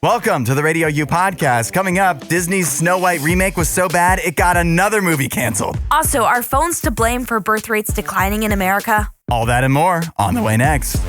Welcome to the RadioU Podcast. Coming up, Disney's Snow White remake was so bad, it got another movie canceled. Also, are phones to blame for birth rates declining in America? All that and more on the way next.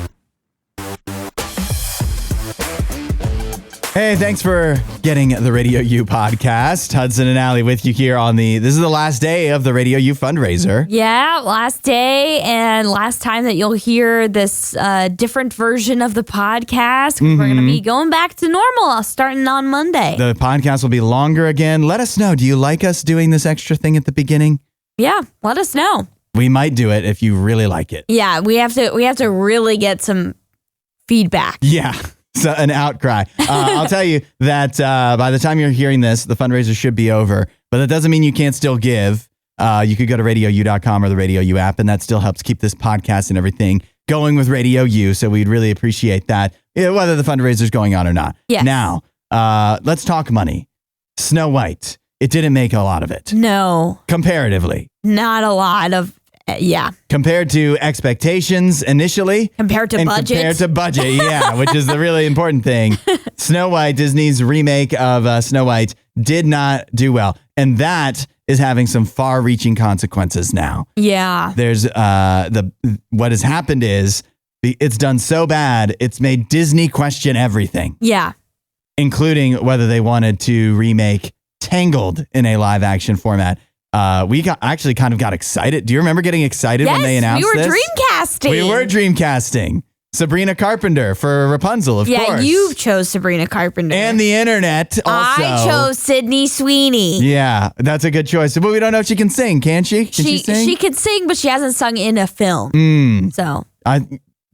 Hey, thanks for getting the RadioU Podcast. Hudson and Allie with you here on this is the last day of the RadioU fundraiser. Yeah, last day and last time that you'll hear this different version of the podcast. We're going to be going back to normal starting on Monday. The podcast will be longer again. Let us know. Do you like us doing this extra thing at the beginning? Yeah, let us know. We might do it if you really like it. Yeah, we have to really get some feedback. Yeah. So an outcry. I'll tell you that by the time you're hearing this, the fundraiser should be over. But that doesn't mean you can't still give. You could go to RadioU.com or the RadioU app, and that still helps keep this podcast and everything going with RadioU. So we'd really appreciate that, whether the fundraiser's going on or not. Yes. Now, let's talk money. Snow White. It didn't make a lot of it. No. Comparatively. Not a lot of... yeah. Compared to expectations initially. Compared to budget, yeah, which is the really important thing. Snow White, Disney's remake of Snow White, did not do well. And that is having some far-reaching consequences now. Yeah. There's what has happened is it's done so bad, it's made Disney question everything. Yeah. Including whether they wanted to remake Tangled in a live-action format. We actually kind of got excited. Do you remember getting excited when they announced this? We were dreamcasting. We were dreamcasting. Sabrina Carpenter for Rapunzel, of course. Yeah, you chose Sabrina Carpenter. And the internet also. I chose Sydney Sweeney. Yeah, that's a good choice. But we don't know if she can sing, can she? Can she sing? She could sing, but she hasn't sung in a film. So.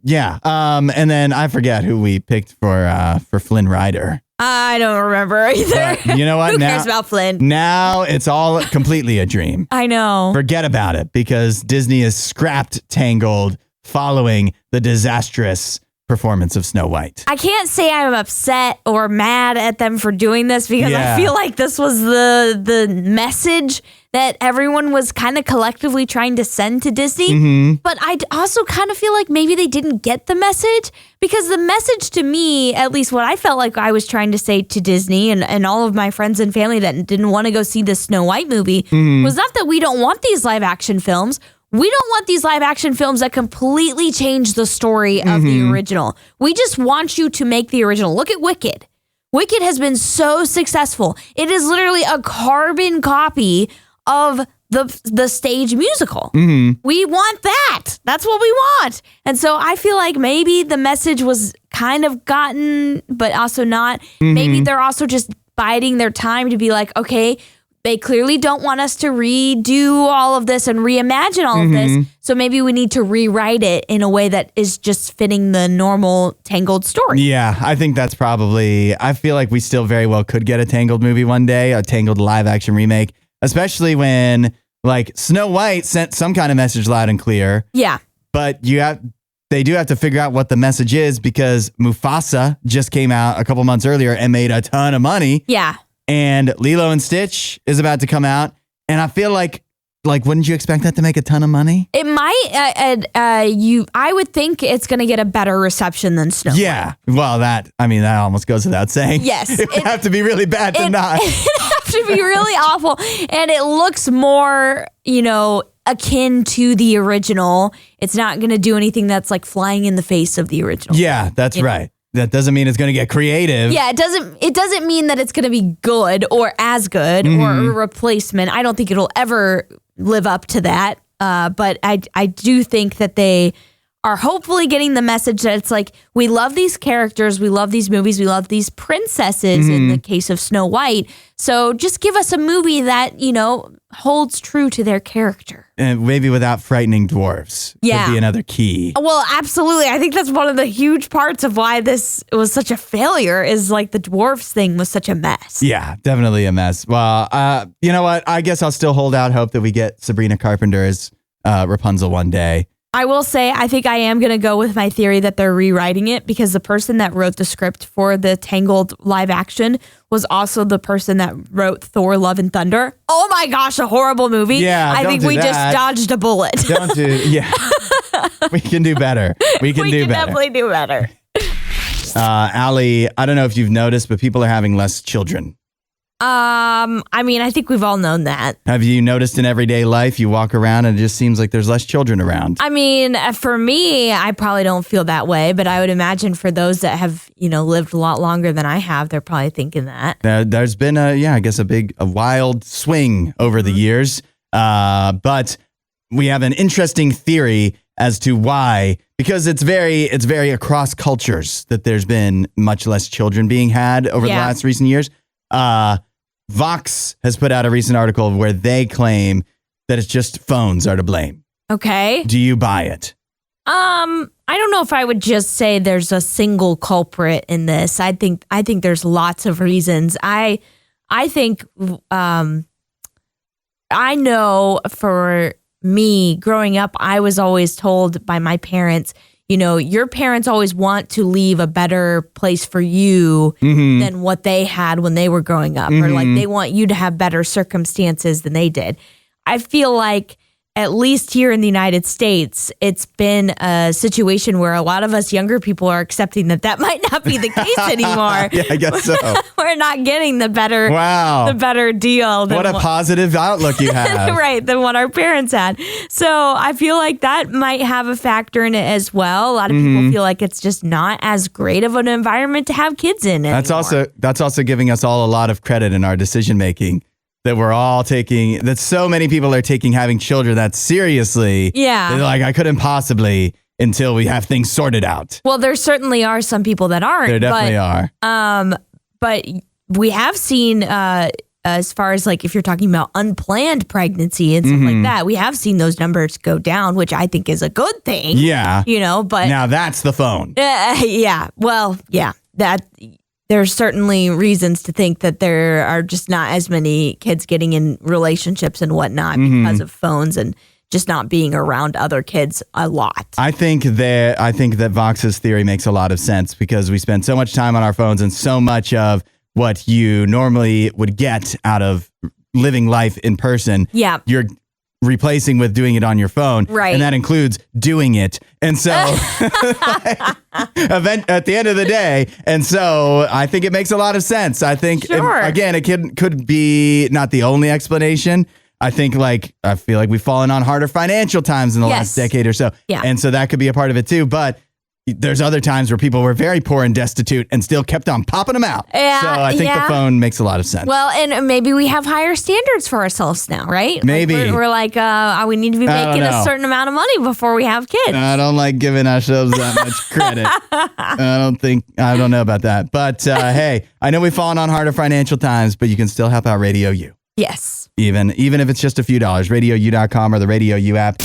Yeah. And then I forget who we picked for Flynn Rider. I don't remember either. But you know what? Who cares about Flynn? Now it's all completely a dream. I know. Forget about it because Disney has scrapped Tangled following the disastrous performance of Snow White. I can't say I'm upset or mad at them for doing this because I feel like this was the message that everyone was kind of collectively trying to send to Disney. But I also kind of feel like maybe they didn't get the message because the message to me, at least what I felt like I was trying to say to Disney and all of my friends and family that didn't want to go see the Snow White movie was not that we don't want these live action films. We don't want these live action films that completely change the story of the original. We just want you to make the original. Look at Wicked. Wicked has been so successful. It is literally a carbon copy of the stage musical. We want that. That's what we want. And so I feel like maybe the message was kind of gotten, but also not. Maybe they're also just biding their time to be like, okay, they clearly don't want us to redo all of this and reimagine all of this. So maybe we need to rewrite it in a way that is just fitting the normal Tangled story. Yeah, I think that's I feel like we still very well could get a Tangled movie one day, a Tangled live action remake, especially when like Snow White sent some kind of message loud and clear. Yeah. But they do have to figure out what the message is because Mufasa just came out a couple months earlier and made a ton of money. Yeah. And Lilo and Stitch is about to come out. And I feel like wouldn't you expect that to make a ton of money? It might. I would think it's going to get a better reception than Snow White. Yeah. Well, that almost goes without saying. Yes. It would have to be really bad to not. It would have to be really awful. And it looks more, akin to the original. It's not going to do anything that's like flying in the face of the original. Yeah, that's right. That doesn't mean it's going to get creative. Yeah, it doesn't mean that it's going to be good or as good or a replacement. I don't think it'll ever live up to that. But I do think that they are hopefully getting the message that it's like, we love these characters, we love these movies, we love these princesses in the case of Snow White. So just give us a movie that, holds true to their character. And maybe without frightening dwarves. Yeah. Could be another key. Well, absolutely. I think that's one of the huge parts of why this was such a failure is like the dwarves thing was such a mess. Yeah, definitely a mess. Well, you know what? I guess I'll still hold out hope that we get Sabrina Carpenter's Rapunzel one day. I will say, I think I am going to go with my theory that they're rewriting it because the person that wrote the script for the Tangled live action was also the person that wrote Thor: Love and Thunder. Oh my gosh, a horrible movie. Yeah, I think we just dodged a bullet. Yeah. We can do better. We can do better. Definitely do better. Allie, I don't know if you've noticed, but people are having less children. I mean, I think we've all known that. Have you noticed in everyday life, you walk around and it just seems like there's less children around? I mean, for me, I probably don't feel that way, but I would imagine for those that have, lived a lot longer than I have, they're probably thinking that. There's been a wild swing over the years. But we have an interesting theory as to why, because it's very across cultures that there's been much less children being had over the last recent years. Vox has put out a recent article where they claim that it's just phones are to blame. Okay. Do you buy it? I don't know if I would just say there's a single culprit in this. I think there's lots of reasons. I think I know for me growing up, I was always told by my parents, your parents always want to leave a better place for you than what they had when they were growing up, or like they want you to have better circumstances than they did. I feel like at least here in the United States, it's been a situation where a lot of us younger people are accepting that might not be the case anymore. Yeah, I guess so. We're not getting the better deal. What a positive outlook you have. Right, than what our parents had. So I feel like that might have a factor in it as well. A lot of people feel like it's just not as great of an environment to have kids in anymore. That's also giving us all a lot of credit in our decision making. That we're all that so many people are taking having children that seriously. Yeah. They're like, I couldn't possibly until we have things sorted out. Well, there certainly are some people that aren't. There definitely are. But we have seen, as far as like if you're talking about unplanned pregnancy and stuff like that, we have seen those numbers go down, which I think is a good thing. Yeah. But now that's the phone. Yeah. Well, yeah, there's certainly reasons to think that there are just not as many kids getting in relationships and whatnot because of phones and just not being around other kids a lot. I think that Vox's theory makes a lot of sense because we spend so much time on our phones and so much of what you normally would get out of living life in person. Yeah. You're replacing with doing it on your phone. Right. And that includes doing it. And so at the end of the day. And so I think it makes a lot of sense. I think, again, it could be not the only explanation. I feel like we've fallen on harder financial times in the last decade or so. Yeah. And so that could be a part of it too. But there's other times where people were very poor and destitute and still kept on popping them out. Yeah, so I think the phone makes a lot of sense. Well, and maybe we have higher standards for ourselves now, right? Maybe. Like we're like, we need to be making a certain amount of money before we have kids. I don't like giving ourselves that much credit. I don't know about that. But hey, I know we've fallen on harder financial times, but you can still help out Radio U. Yes. Even if it's just a few dollars, RadioU.com or the RadioU app.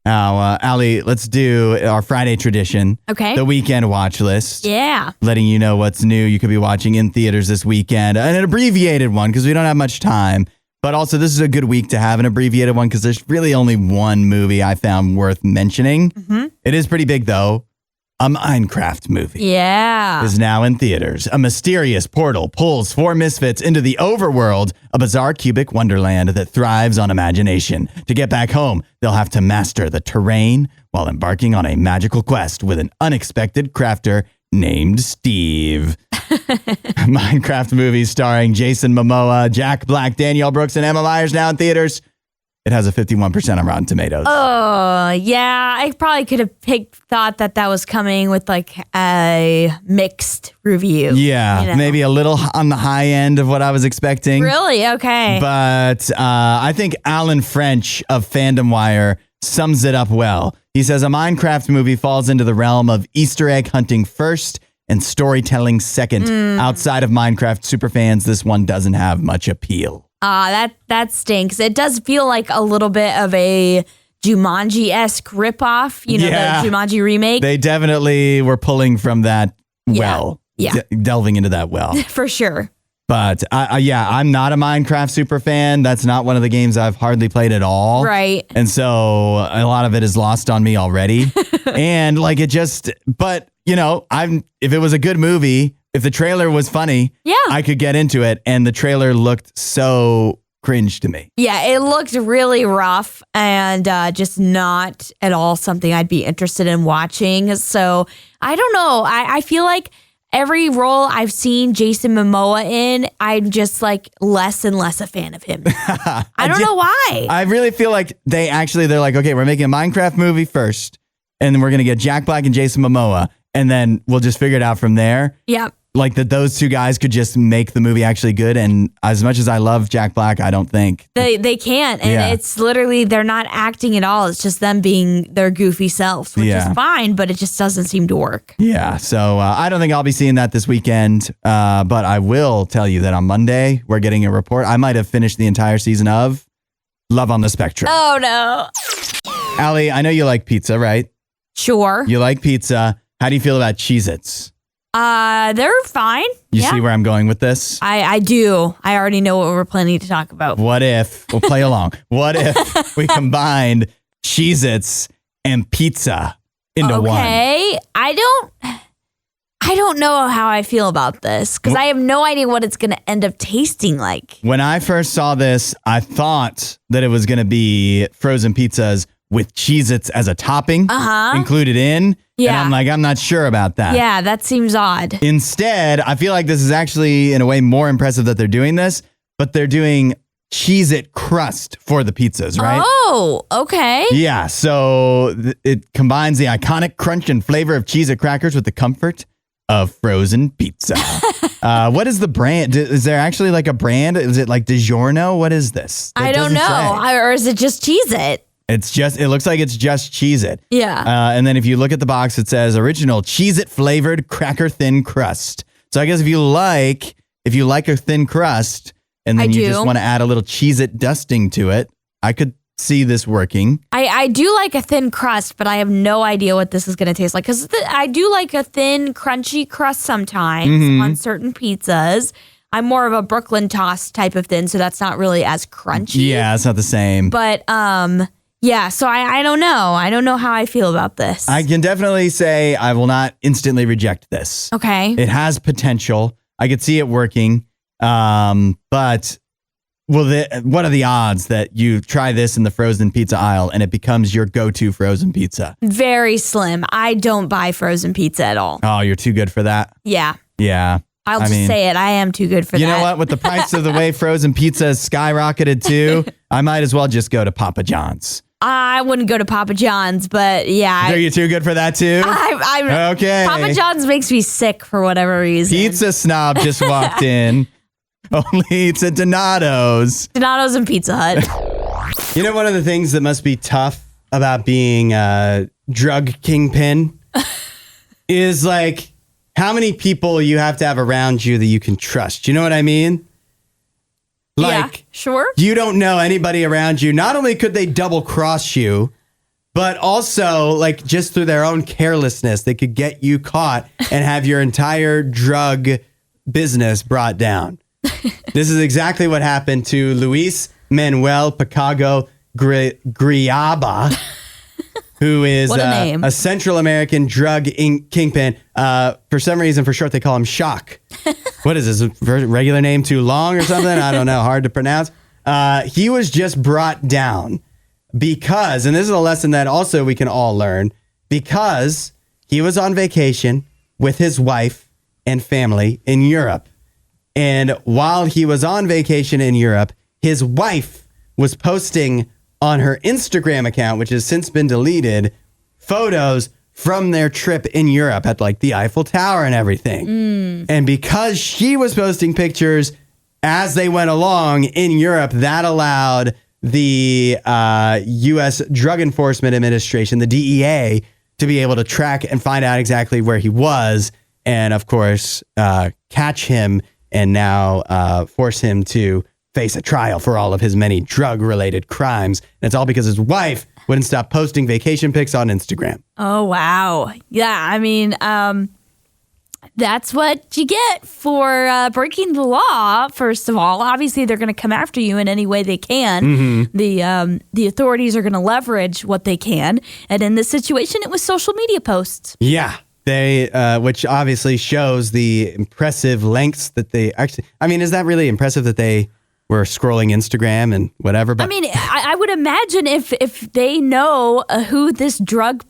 Now, Allie, let's do our Friday tradition. Okay. The weekend watch list. Yeah. Letting you know what's new you could be watching in theaters this weekend. And an abbreviated one because we don't have much time. But also, this is a good week to have an abbreviated one because there's really only one movie I found worth mentioning. It is pretty big, though. A Minecraft movie is now in theaters. A mysterious portal pulls four misfits into the overworld, a bizarre cubic wonderland that thrives on imagination. To get back home, they'll have to master the terrain while embarking on a magical quest with an unexpected crafter named Steve. Minecraft movie starring Jason Momoa, Jack Black, Danielle Brooks, and Emma Myers now in theaters. It has a 51% on Rotten Tomatoes. Oh, yeah. I probably could have thought that was coming with like a mixed review. Yeah, maybe a little on the high end of what I was expecting. Really? Okay. But I think Alan French of Fandom Wire sums it up well. He says a Minecraft movie falls into the realm of Easter egg hunting first and storytelling second. Outside of Minecraft superfans, this one doesn't have much appeal. That stinks. It does feel like a little bit of a Jumanji-esque ripoff, the Jumanji remake. They definitely were pulling from that delving into that well. For sure. But I'm not a Minecraft super fan. That's not one of the games I've hardly played at all. Right. And so a lot of it is lost on me already. And like if it was a good movie, if the trailer was funny, I could get into it. And the trailer looked so cringe to me. Yeah, it looked really rough and just not at all something I'd be interested in watching. So I don't know. I feel like every role I've seen Jason Momoa in, I'm just like less and less a fan of him. I don't know why. I really feel like they're like, okay, we're making a Minecraft movie first, and then we're going to get Jack Black and Jason Momoa, and then we'll just figure it out from there. Yeah. Like that those two guys could just make the movie actually good. And as much as I love Jack Black, I don't think. They can't. And it's literally, they're not acting at all. It's just them being their goofy selves, which is fine, but it just doesn't seem to work. Yeah. So I don't think I'll be seeing that this weekend. But I will tell you that on Monday, we're getting a report. I might have finished the entire season of Love on the Spectrum. Oh, no. Allie, I know you like pizza, right? Sure. You like pizza. How do you feel about Cheez-Its? They're fine. You see where I'm going with this? I do. I already know what we're planning to talk about. What if, we'll play along. What if we combined Cheez-Its and pizza into one? Okay. I don't know how I feel about this because I have no idea what it's going to end up tasting like. When I first saw this, I thought that it was going to be frozen pizzas with Cheez-Its as a topping included in. Yeah. And I'm like, I'm not sure about that. Yeah, that seems odd. Instead, I feel like this is actually, in a way, more impressive that they're doing this, but they're doing Cheez-It crust for the pizzas, right? Oh, okay. Yeah, so it combines the iconic crunch and flavor of Cheez-It crackers with the comfort of frozen pizza. What is the brand? Is there actually like a brand? Is it like DiGiorno? What is this? I don't know. Or is it just Cheez-It? It looks like it's just Cheez-It. Yeah. And then if you look at the box, it says original Cheez-It flavored cracker thin crust. So I guess if you like a thin crust and then you just want to add a little Cheez-It dusting to it, I could see this working. I do like a thin crust, but I have no idea what this is going to taste like because I do like a thin, crunchy crust sometimes on certain pizzas. I'm more of a Brooklyn toast type of thin, so that's not really as crunchy. Yeah, it's not the same. But yeah, so I don't know. I don't know how I feel about this. I can definitely say I will not instantly reject this. Okay. It has potential. I could see it working. But what are the odds that you try this in the frozen pizza aisle and it becomes your go-to frozen pizza? Very slim. I don't buy frozen pizza at all. Oh, you're too good for that? Yeah. Yeah. I'll just say it. I am too good for that. You know what? With the price of the way frozen pizza has skyrocketed too, I might as well just go to Papa John's. I wouldn't go to Papa John's, but yeah. Are you too good for that too? Okay. Papa John's makes me sick for whatever reason. Pizza snob just walked in. Only eats at Donato's. Donato's and Pizza Hut. You know, one of the things that must be tough about being a drug kingpin is like how many people you have to have around you that you can trust. You know what I mean? Like, yeah, sure. You don't know anybody around you. Not only could they double cross you, but also like just through their own carelessness, they could get you caught and have your entire drug business brought down. This is exactly what happened to Luis Manuel Picago Griaba, who is a Central American drug kingpin. For some reason, for short, they call him Shock. What is this? Regular name too long or something? I don't know. Hard to pronounce. He was just brought down because, and this is a lesson that also we can all learn, because he was on vacation with his wife and family in Europe. And while he was on vacation in Europe, his wife was posting on her Instagram account, which has since been deleted, photos from their trip in Europe at like the Eiffel Tower and everything. And because she was posting pictures as they went along in Europe, that allowed the U.S. Drug Enforcement Administration, the DEA, to be able to track and find out exactly where he was and, of course, catch him and now force him to face a trial for all of his many drug-related crimes. And it's all because his wife wouldn't stop posting vacation pics on Instagram. Oh, wow. Yeah, I mean, that's what you get for breaking the law, first of all. Obviously, they're going to come after you in any way they can. The authorities are going to leverage what they can. And in this situation, it was social media posts. Yeah. They, which obviously shows the impressive lengths that they actually, I mean, is that really impressive that they we're scrolling Instagram and whatever. But I mean, I would imagine if they know who this drug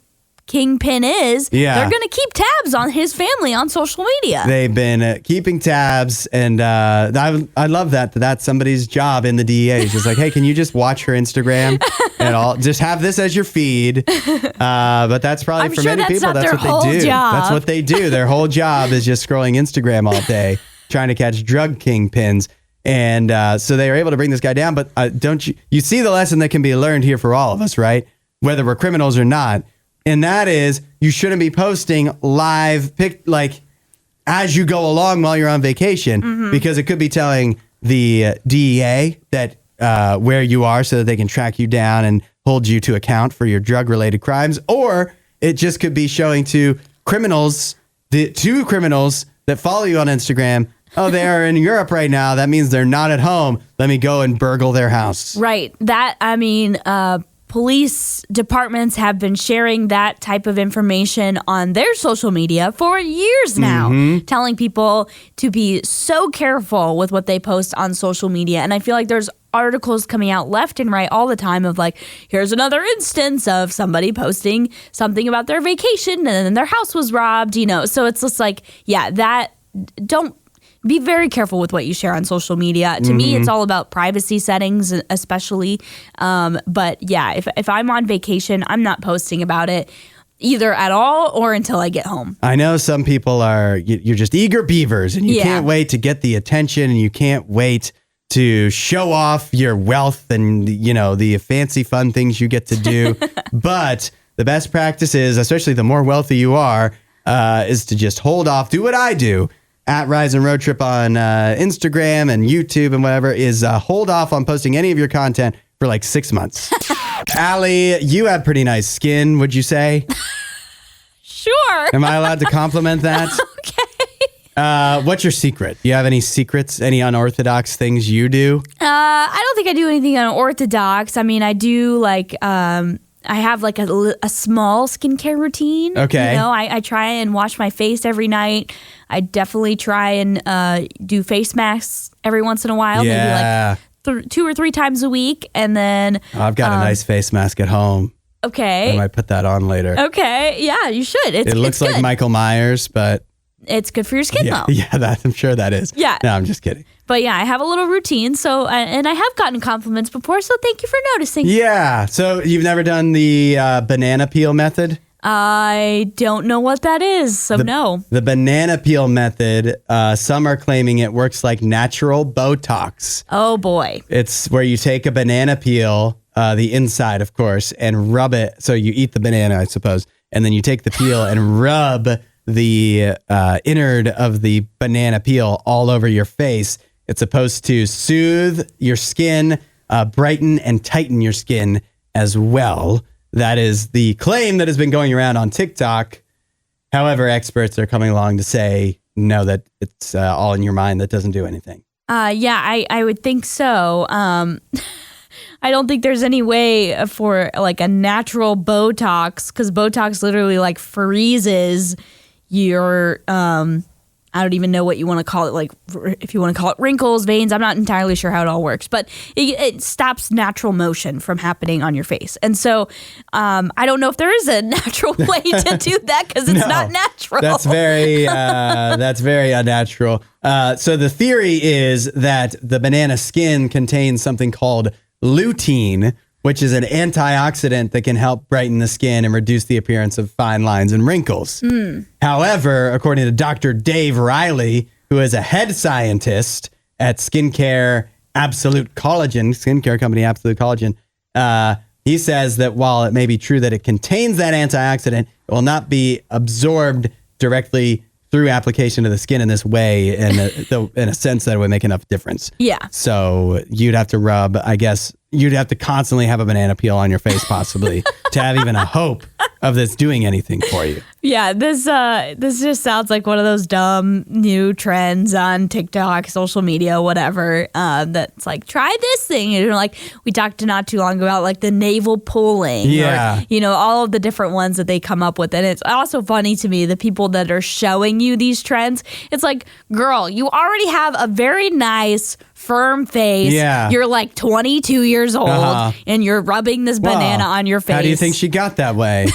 kingpin is, they're going to keep tabs on his family on social media. They've been keeping tabs, and I love that that's somebody's job in the DEA. It's just like, hey, can you just watch her Instagram and all? Just have this as your feed. But that's probably for many people. That's what they do. That's what they do. Their whole job is just scrolling Instagram all day, trying to catch drug kingpins. And so they were able to bring this guy down. But don't you see the lesson that can be learned here for all of us, right? Whether we're criminals or not. And that is, you shouldn't be posting live as you go along while you're on vacation, because it could be telling the DEA that where you are so that they can track you down and hold you to account for your drug-related crimes. Or it just could be showing to criminals, the two criminals that follow you on Instagram, oh, they are in Europe right now. That means they're not at home. Let me go and burgle their house. Right. Police departments have been sharing that type of information on their social media for years now, telling people to be so careful with what they post on social media. And I feel like there's articles coming out left and right all the time of like, here's another instance of somebody posting something about their vacation and then their house was robbed, So it's just like, don't be very careful with what you share on social media. To me, it's all about privacy settings, especially. But yeah, if I'm on vacation, I'm not posting about it either at all or until I get home. I know some people you're just eager beavers and you can't wait to get the attention and you can't wait to show off your wealth and, the fancy fun things you get to do. But the best practice is, especially the more wealthy you are, is to just hold off, do what I do. At Rise and Road Trip on Instagram and YouTube and whatever, is hold off on posting any of your content for like 6 months. Allie, you have pretty nice skin, would you say? Sure. Am I allowed to compliment that? Okay. What's your secret? Do you have any secrets, any unorthodox things you do? I don't think I do anything unorthodox. I mean, I do I have like a small skincare routine. Okay. I try and wash my face every night. I definitely try and do face masks every once in a while. Yeah. Maybe like 2 or 3 times a week. And then I've got a nice face mask at home. Okay. I might put that on later. Okay. Yeah, you should. It looks like Michael Myers, but it's good for your skin though. Yeah, I'm sure that is. Yeah. No, I'm just kidding. But yeah, I have a little routine. So, and I have gotten compliments before. So thank you for noticing. Yeah. So you've never done the banana peel method? I don't know what that is. So no. The banana peel method, some are claiming it works like natural Botox. Oh boy. It's where you take a banana peel, the inside, of course, and rub it. So you eat the banana, I suppose, and then you take the peel and rub the innard of the banana peel all over your face. It's supposed to soothe your skin, brighten and tighten your skin as well. That is the claim that has been going around on TikTok. However, experts are coming along to say, no, that it's all in your mind. That doesn't do anything. I would think so. I don't think there's any way for like a natural Botox, because Botox literally like freezes your I don't even know what you want to call it, like if you want to call it wrinkles, veins. I'm not entirely sure how it all works, but it stops natural motion from happening on your face. And so I don't know if there is a natural way to do that, because it's not natural. That's very unnatural. So the theory is that the banana skin contains something called lutein, which is an antioxidant that can help brighten the skin and reduce the appearance of fine lines and wrinkles. However, according to Dr. Dave Riley, who is a head scientist at skincare company Absolute Collagen, he says that while it may be true that it contains that antioxidant, it will not be absorbed directly through application to the skin in this way, in a sense that it would make enough difference. Yeah. So you'd have to rub, I guess, you'd have to constantly have a banana peel on your face, possibly, to have even a hope of this doing anything for you. Yeah, this just sounds like one of those dumb new trends on TikTok, social media, whatever. That's like, try this thing. And like we talked not too long about like the navel pulling. Yeah. Or, all of the different ones that they come up with. And it's also funny to me, the people that are showing you these trends. It's like, girl, you already have a very nice firm face. Yeah. You're like 22 years old and you're rubbing this banana on your face. How do you think she got that way?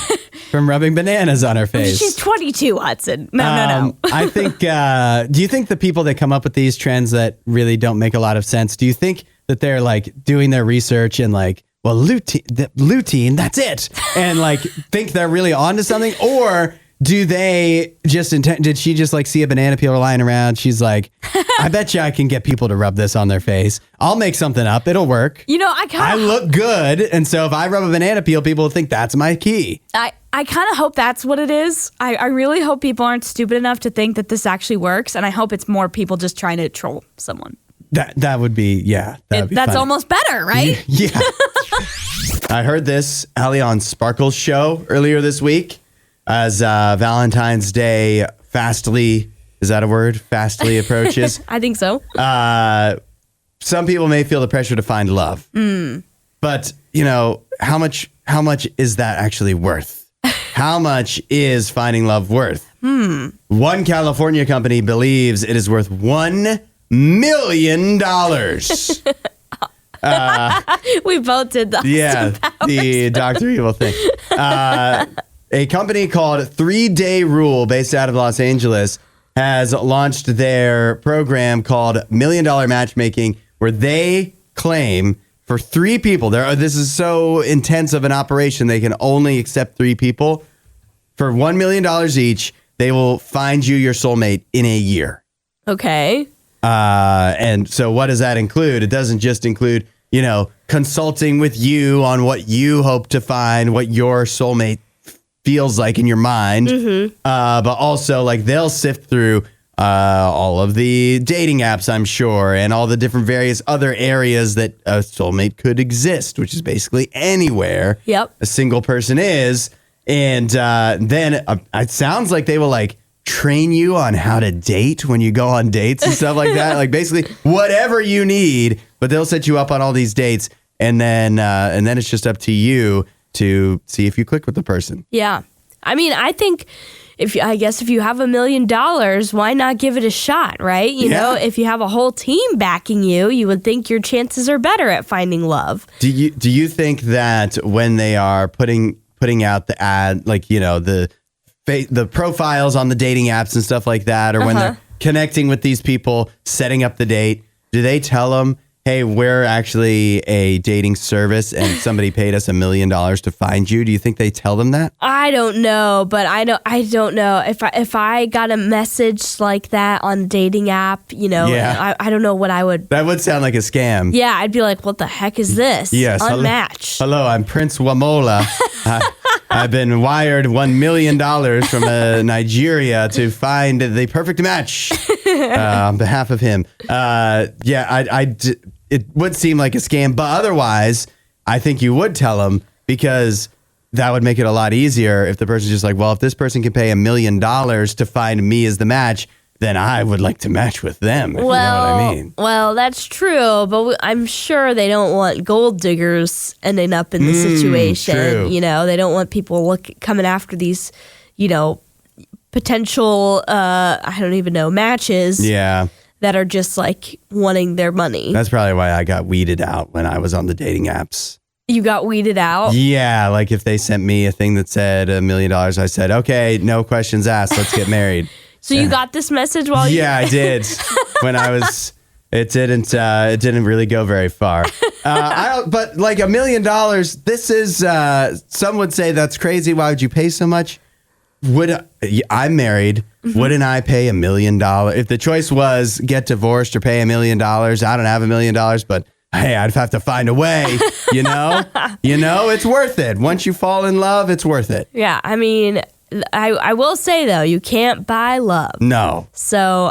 From rubbing bananas on her face. She's 22, Hudson. No. I think, do you think the people that come up with these trends that really don't make a lot of sense, do you think that they're like doing their research and like, well, lutein, that's it. And like think they're really onto something? Or do they just did she just like see a banana peel lying around? She's like, I bet you I can get people to rub this on their face. I'll make something up. It'll work. You know, I look good. And so if I rub a banana peel, people will think that's my key. I kind of hope that's what it is. I really hope people aren't stupid enough to think that this actually works. And I hope it's more people just trying to troll someone. That would be, yeah. That's funny. Almost better, right? Yeah. I heard this, Allie, on Sparkle's show earlier this week as Valentine's Day fastly, is that a word? Fastly approaches. I think so. Some people may feel the pressure to find love. But, you know, how much is that actually worth? How much is finding love worth? One California company believes it is worth $1 million. We both did that. Yeah, the Dr. Evil thing. A company called 3 Day Rule, based out of Los Angeles, has launched their program called $1 Million Matchmaking, where they claim for 3 people, this is so intense of an operation, they can only accept 3 people. For $1 million each, they will find you your soulmate in a year. Okay. And so what does that include? It doesn't just include, you know, consulting with you on what you hope to find, what your soulmate feels like in your mind. But also like they'll sift through all of the dating apps, I'm sure, and all the different various other areas that a soulmate could exist, which is basically anywhere a single person is. And then it sounds like they will like train you on how to date when you go on dates and stuff like that. Like basically whatever you need, but they'll set you up on all these dates. And then it's just up to you to see if you click with the person. Yeah. I mean, I think if you have $1 million, why not give it a shot, right? You know, if you have a whole team backing you, you would think your chances are better at finding love. Do you think that when they are putting out the ad, like, you know, the profiles on the dating apps and stuff like that, or when they're connecting with these people, setting up the date, do they tell them, hey, we're actually a dating service and somebody paid us $1 million to find you? Do you think they tell them that? I don't know, but I don't know if I got a message like that on a dating app, you know, I don't know what I would. That would sound like a scam. Yeah, I'd be like, what the heck is this? Yes. Unmatched. Hello, I'm Prince Wamola. I've been wired $1 million from Nigeria to find the perfect match on behalf of him. It would seem like a scam, but otherwise, I think you would tell them, because that would make it a lot easier if the person's just like, well, if this person can pay $1 million to find me as the match, then I would like to match with them. If you know what I mean. Well, that's true, but I'm sure they don't want gold diggers ending up in the situation. True. You know, they don't want people coming after these, you know, potential, I don't even know, matches. Yeah. That are just like wanting their money. That's probably why I got weeded out when I was on the dating apps. You got weeded out? Yeah, like if they sent me a thing that said $1 million, I said, okay, no questions asked, let's get married. So you got this message while you... Yeah, I did. When I was... It didn't really go very far. But like $1 million, this is... some would say that's crazy. Why would you pay so much? I'm married. Wouldn't I pay $1 million? If the choice was get divorced or pay $1 million, I don't have $1 million, but hey, I'd have to find a way, you know? It's worth it. Once you fall in love, it's worth it. Yeah, I mean, I will say, though, you can't buy love. No. So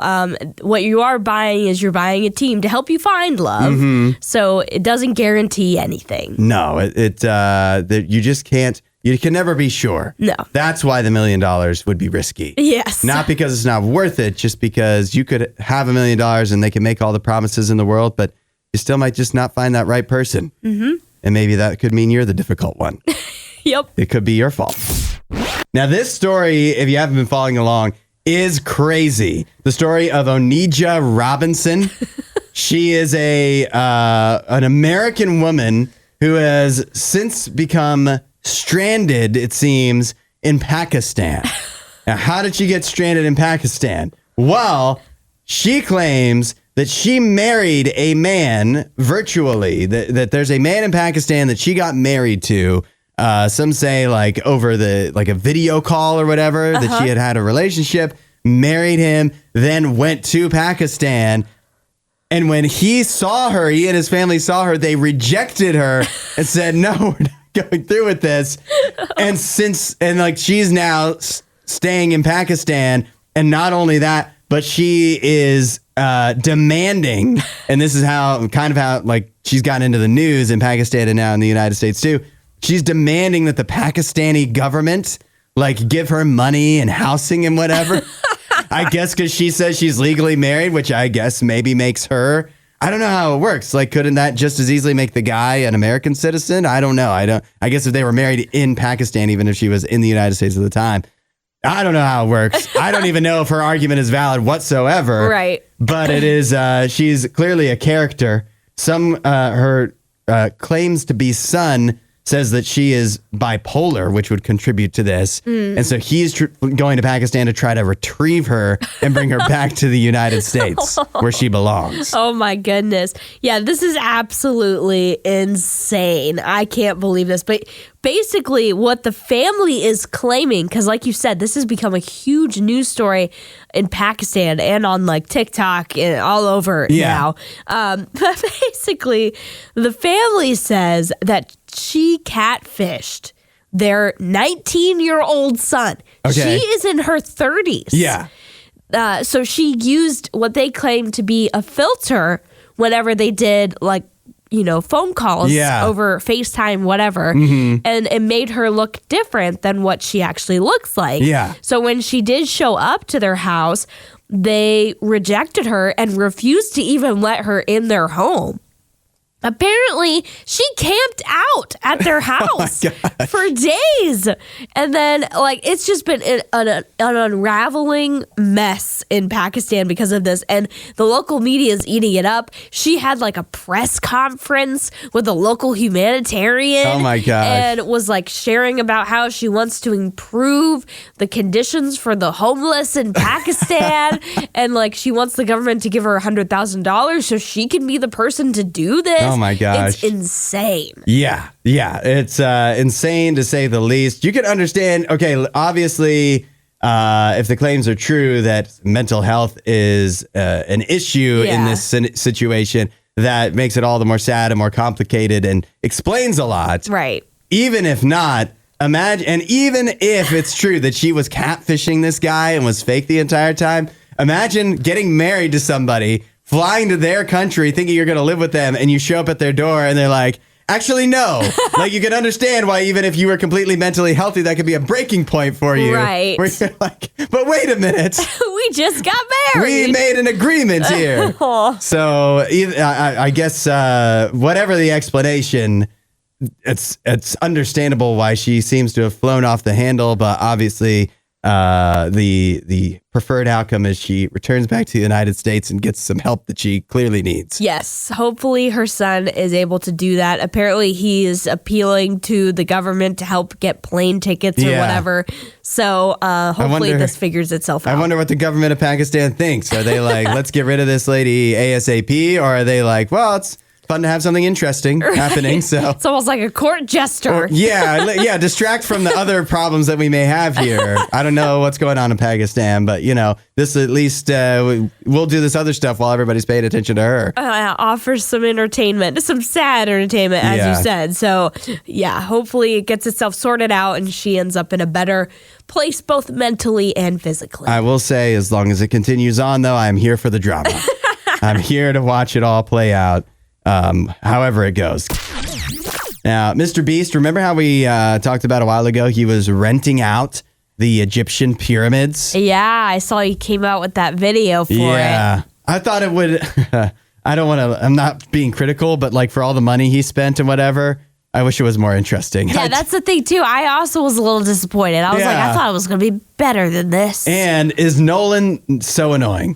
what you are buying is you're buying a team to help you find love. So it doesn't guarantee anything. No, you just can't. You can never be sure. No. That's why the $1 million would be risky. Yes. Not because it's not worth it, just because you could have $1 million and they can make all the promises in the world, but you still might just not find that right person. And maybe that could mean you're the difficult one. Yep. It could be your fault. Now, this story, if you haven't been following along, is crazy. The story of Onija Robinson. She is an American woman who has since become stranded, it seems, in Pakistan. Now, how did she get stranded in Pakistan? Well, she claims that she married a man virtually, that there's a man in Pakistan that she got married to. Some say like over a video call or whatever, that she had a relationship, married him, then went to Pakistan. And when he and his family saw her, they rejected her and said, no, we're not going through with this. And she's now staying in Pakistan. And not only that, but she is demanding, and this is how she's gotten into the news in Pakistan and now in the United States too. She's demanding that the Pakistani government give her money and housing and whatever. I guess because she says she's legally married, which I guess maybe makes her. I don't know how it works. Couldn't that just as easily make the guy an American citizen? I don't know. I guess if they were married in Pakistan, even if she was in the United States at the time, I don't know how it works. I don't even know if her argument is valid whatsoever. Right. But it is. She's clearly a character. Her claims to be son says that she is bipolar, which would contribute to this. And so he's going to Pakistan to try to retrieve her and bring her back to the United States where she belongs. Oh my goodness. Yeah, this is absolutely insane. I can't believe this. But basically what the family is claiming, because like you said, this has become a huge news story in Pakistan and on TikTok and all over now. But basically the family says that she catfished their 19-year-old son. Okay. She is in her 30s. Yeah. So she used what they claim to be a filter whenever they did phone calls over FaceTime, whatever. And it made her look different than what she actually looks like. Yeah. So when she did show up to their house, they rejected her and refused to even let her in their home. Apparently, she camped out at their house for days. And then, it's just been an unraveling mess in Pakistan because of this. And the local media is eating it up. She had, a press conference with a local humanitarian. Oh, my gosh. And was, sharing about how she wants to improve the conditions for the homeless in Pakistan. And, she wants the government to give her $100,000 so she can be the person to do this. Oh my gosh. It's insane. Yeah. It's insane to say the least. You can understand, obviously, if the claims are true that mental health is an issue in this situation, that makes it all the more sad and more complicated and explains a lot. Right. Even if not, imagine, and even if it's true that she was catfishing this guy and was fake the entire time, imagine getting married to somebody, flying to their country, thinking you're going to live with them, and you show up at their door and they're like, actually, no. You can understand why even if you were completely mentally healthy, that could be a breaking point for you. Right. Where you're but wait a minute. We just got married. We made an agreement here. So I guess whatever the explanation, it's understandable why she seems to have flown off the handle, but obviously the preferred outcome is she returns back to the United States and gets some help that she clearly needs. Yes, hopefully her son is able to do that. Apparently he is appealing to the government to help get plane tickets or whatever. So hopefully this figures itself out. I wonder what the government of Pakistan thinks. Are they let's get rid of this lady ASAP? Or are they well, it's fun to have something interesting happening. So it's almost like a court jester. Distract from the other problems that we may have here. I don't know what's going on in Pakistan, but this at least we'll do this other stuff while everybody's paying attention to her. Offers some entertainment, some sad entertainment, as you said. So hopefully it gets itself sorted out and she ends up in a better place, both mentally and physically. I will say, as long as it continues on, though, I'm here for the drama. I'm here to watch it all play out. However it goes. Now, Mr. Beast, remember how we talked about a while ago? He was renting out the Egyptian pyramids. Yeah, I saw he came out with that video for it. Yeah, I thought it would. I don't want to. I'm not being critical, but for all the money he spent and whatever, I wish it was more interesting. Yeah, that's the thing too. I also was a little disappointed. I was I thought it was going to be better than this. And is Nolan so annoying?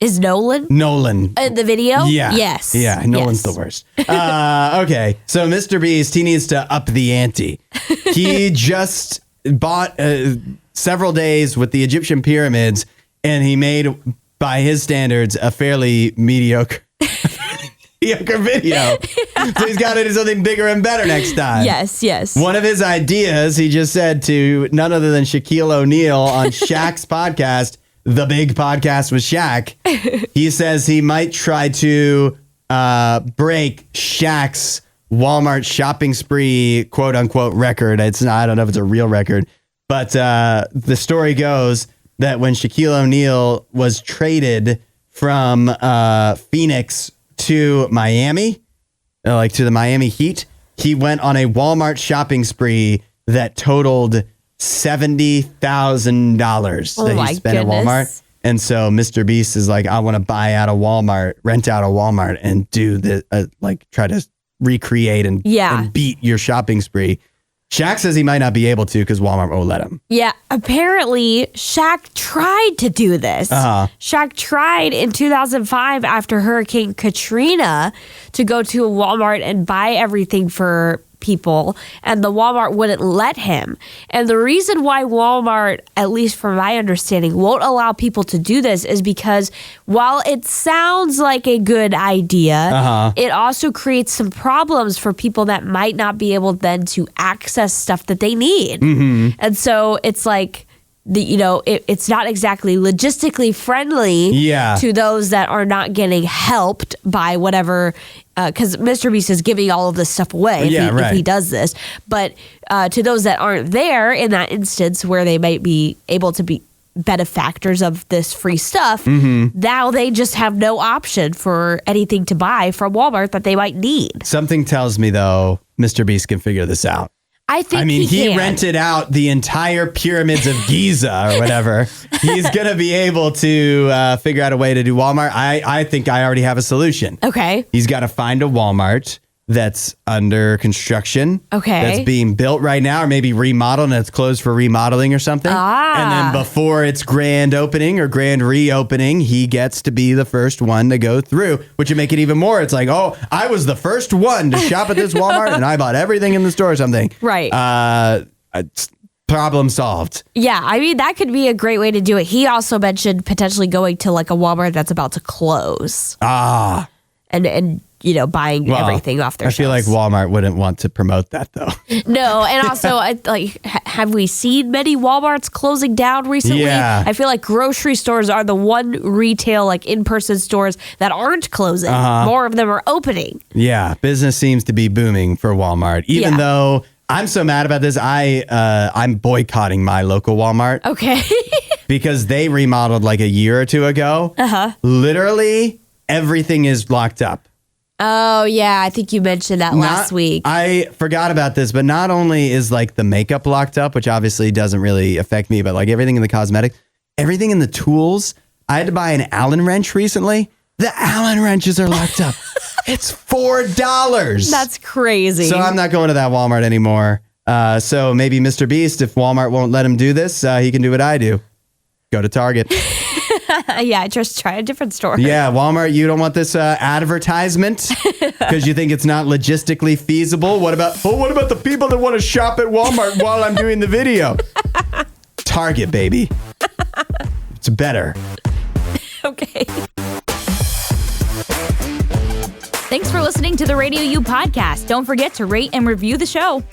Is Nolan in the video? Yeah. Yes. Yeah, Nolan's the worst. Okay, so Mr. Beast, he needs to up the ante. He just bought several days with the Egyptian pyramids, and he made, by his standards, a fairly mediocre video. So he's got to do something bigger and better next time. Yes. One of his ideas, he just said to none other than Shaquille O'Neal on Shaq's podcast, The Big Podcast with Shaq. He says he might try to break Shaq's Walmart shopping spree, quote unquote, record. It's not, I don't know if it's a real record, but the story goes that when Shaquille O'Neal was traded from Phoenix to Miami, like to the Miami Heat, he went on a Walmart shopping spree that totaled $70,000 that he spent at Walmart. And so Mr. Beast is like, I want to buy out a Walmart, rent out a Walmart, and do the try to recreate and beat your shopping spree. Shaq says he might not be able to because Walmart won't let him. Yeah, apparently Shaq tried to do this. Shaq tried in 2005 after Hurricane Katrina to go to a Walmart and buy everything for people, and the Walmart wouldn't let him. And the reason why Walmart, at least from my understanding, won't allow people to do this is because while it sounds like a good idea, it also creates some problems for people that might not be able then to access stuff that they need. And so it's like, it's not exactly logistically friendly to those that are not getting helped by whatever, because Mr. Beast is giving all of this stuff away if he does this. But to those that aren't there in that instance where they might be able to be benefactors of this free stuff, now they just have no option for anything to buy from Walmart that they might need. Something tells me, though, Mr. Beast can figure this out. I mean, he rented out the entire pyramids of Giza or whatever. He's going to be able to figure out a way to do Walmart. I think I already have a solution. Okay. He's got to find a Walmart that's under construction. Okay. That's being built right now, or maybe remodeled and it's closed for remodeling or something. And then before its grand opening or grand reopening, he gets to be the first one to go through, which would make it even more. It's like, oh, I was the first one to shop at this Walmart and I bought everything in the store or something. Right. Problem solved. Yeah, I mean, that could be a great way to do it. He also mentioned potentially going to like a Walmart that's about to close. And buying everything off their shelves. I feel like Walmart wouldn't want to promote that, though. No, and also, have we seen many Walmarts closing down recently? Yeah. I feel like grocery stores are the one retail, like in-person stores that aren't closing. More of them are opening. Yeah, business seems to be booming for Walmart, even though I'm so mad about this. I'm boycotting my local Walmart. Okay. Because they remodeled like a year or two ago. Literally, everything is locked up. Oh, yeah. I think you mentioned that last week. I forgot about this, but not only is like the makeup locked up, which obviously doesn't really affect me, but like everything in the cosmetics, everything in the tools. I had to buy an Allen wrench recently. The Allen wrenches are locked up. It's $4. That's crazy. So I'm not going to that Walmart anymore. So maybe Mr. Beast, if Walmart won't let him do this, he can do what I do. Go to Target. Yeah, just try a different store. Yeah, Walmart, you don't want this advertisement because you think it's not logistically feasible. What about the people that want to shop at Walmart while I'm doing the video? Target, baby. It's better. Okay. Thanks for listening to the RadioU Podcast. Don't forget to rate and review the show.